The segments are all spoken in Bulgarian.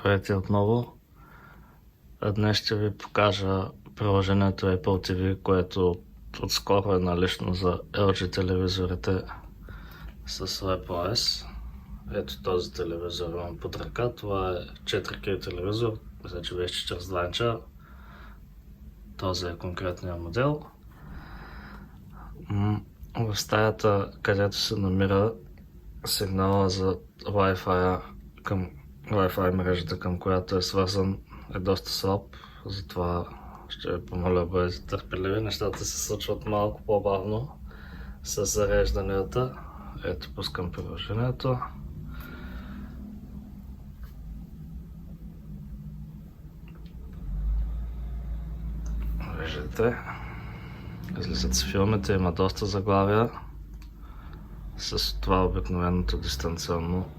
Здравейте отново. Днес ще ви покажа приложението Apple TV, което отскоро е налично за LG телевизорите с WebOS. Ето този телевизор имам под ръка. Това е 4K телевизор, мисля, че беше 42 инча. Този е конкретният модел. В стаята, където се намира сигнала за Wi-Fi мрежата, към която е свързан, е доста слаб, затова ще ви помоля бъдете търпеливи. Нещата се случват малко по-бавно с зарежданията. Ето, пускам приложението. Виждате, излизат се филмите, има доста заглавия. С това обикновеното дистанционно,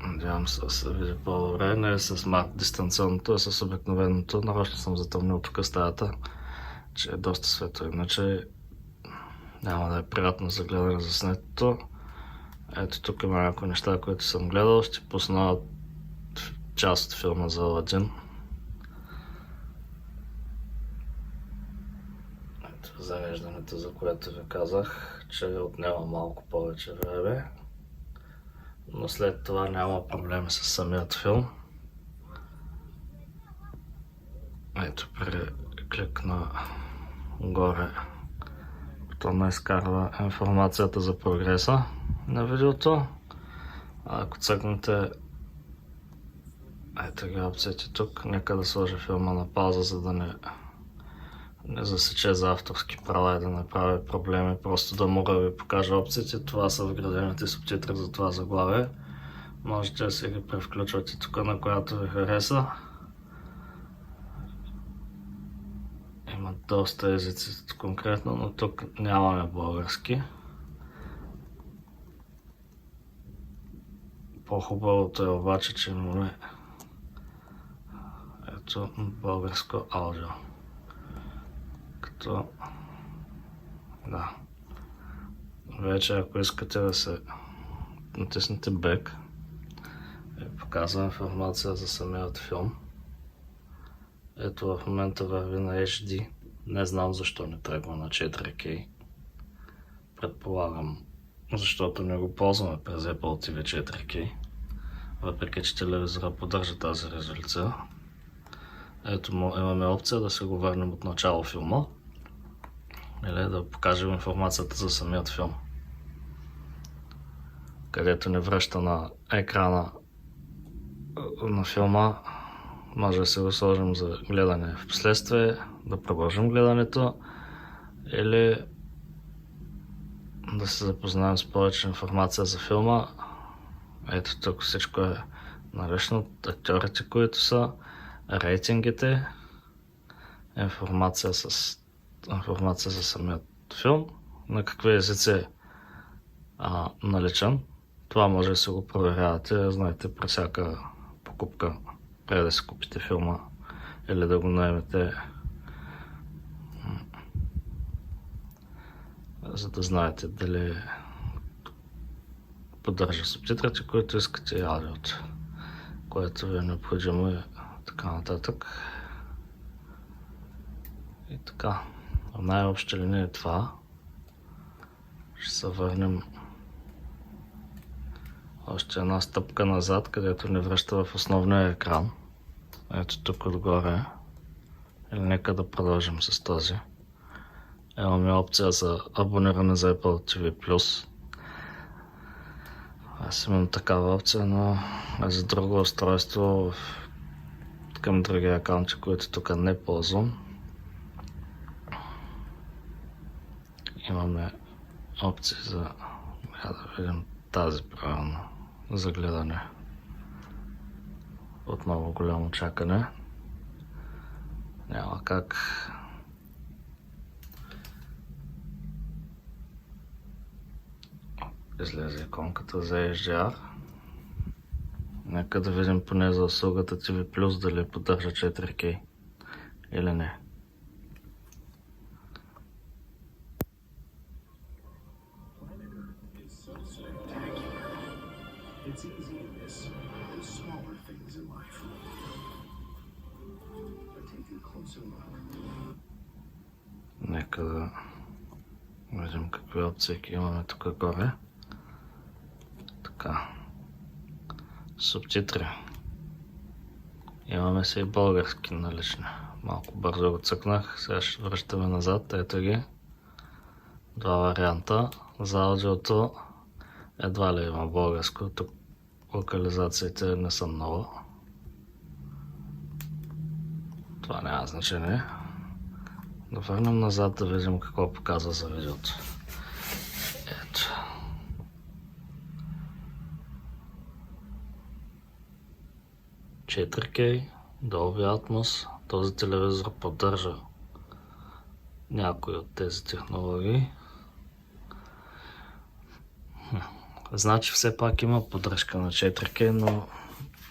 надявам се да се види по-добре, не е с Smart дистанционното, а с обикновеното. Нарочно съм затъмнил тук стаята, че е доста светло, иначе няма да е приятно за гледане за снетото. Ето тук има някои неща, които съм гледал. Ще пусна част от филма за Аладин. Ето зареждането, за което ви казах, че отнема малко повече време, но след това няма проблеми с самият филм. Ето, при клик на горе бутона изкарва информацията за прогреса на видеото. Ако цъкнете, ето ги опциите тук, нека да сложа филма на пауза, за да не засече за авторски права и да не прави проблеми, просто да мога да ви покажа опциите. Това са вградените субтитри за това заглавие. Можете да си ги превключвате тук, на която ви хареса. Има доста езици конкретно, но тук нямаме български. По-хубавото е обаче, че имаме ето българско аудио. Като да, вече ако искате да се натиснете Back, показва информация за самият филм. Ето в момента върви на HD. Не знам защо не тръгва на 4K. Предполагам, защото не го ползваме през Apple TV 4K. Въпреки че телевизора поддържа тази резолюция. Ето имаме опция да се го върнем от начало филма. Или да покажем информацията за самият филм. Където ни връща на екрана на филма, може да се го сложим за гледане в последствие, да продължим гледането или да се запознаем с повече информация за филма. Ето тук всичко е налично, актьорите, които са, рейтингите, информация за самият филм, на какви езици е наличен. Това може да се го проверявате, знаете, при всяка покупка, преди да си купите филма или да го наемете, за да знаете дали поддържа субтитрите, които искате, и аудиото, което ви е необходимо и така нататък. И така, в най-обща линия е това. Ще се върнем още една стъпка назад, където ни връща в основния екран. Ето тук отгоре. Или нека да продължим с този. Имаме опция за абониране за Apple TV+. Аз имам такава опция, но за друго устройство към други акаунти, които тук не ползвам. Имаме опции за да видим тази правилно за гледане. Отново голямо чакане. Няма как. Излезе иконката за HDR. Нека да видим поне за услугата TV+, дали поддържа 4K или не. It's easy to miss the smaller things in life. Нека да видим какви опции имаме тук горе. Така. Субтитри. Имаме си и български налични. Малко бързо го цъкнах. Сега ще връщаме назад. Ето ги. Два варианта. За аудиото едва ли има българско. Тук локализациите не са много. Това няма значение. Да върнем назад да видим какво показва за видеото. Ето. ,4K, Dolby Atmos. Този телевизор поддържа някои от тези технологии. Значи все пак има поддръжка на 4K, но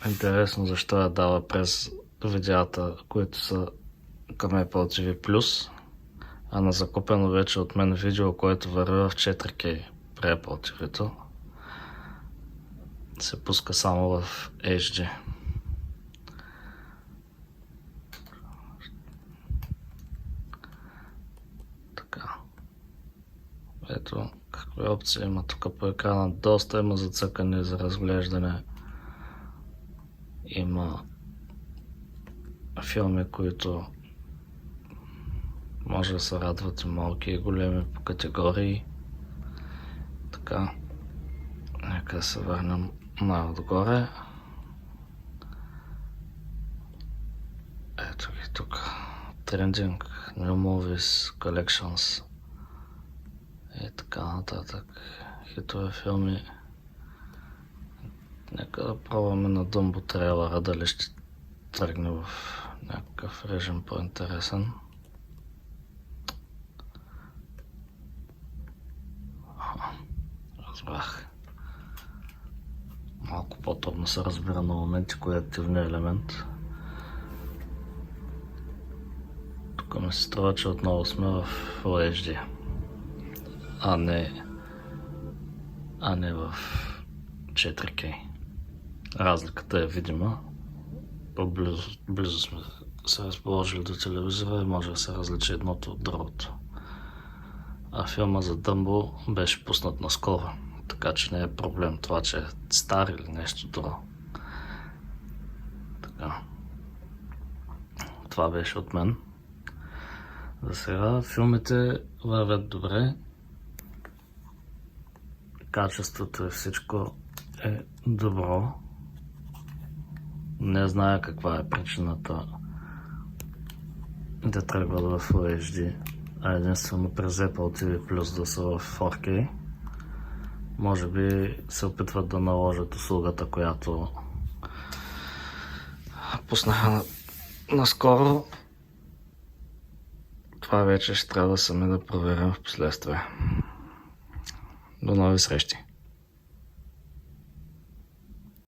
интересно защо я дава през видеята, които са към Apple TV+, а на закупено вече от мен видео, което върви в 4K при Apple TV-то, се пуска само в HD. Така. Ето какви опции има тук по екрана. Доста има зацъкане за разглеждане. Има филми, които може да се радват и малки и големи по категории. Така. Нека се върнем най-отгоре. Ето ги тук. Trending, New Movies, Collections и така нататък. Хитове филми. Нека да пробваме на Dumbo трейлера, дали ще тръгне в някакъв режим по-интересен. Разбрах. Малко по-трудно се разбира на моменти кой е активният елемент. Тук ми се струва, че отново сме в Full HD, а не в 4K. Разликата е видима. По-близо сме се разположили до телевизора и може да се различи едното от другото. А филма за Дъмбо беше пуснат наскоро, така че не е проблем това, че е стар или нещо друго. Така. Това беше от мен. За сега филмите вървят добре. Качеството и всичко е добро. Не зная каква е причината да тръгват в Full HD, а единствено през Apple TV Plus да са в 4K. Може би се опитват да наложат услугата, която пуснаха наскоро. Това вече ще трябва сами да проверим в последствие. До нови срещи!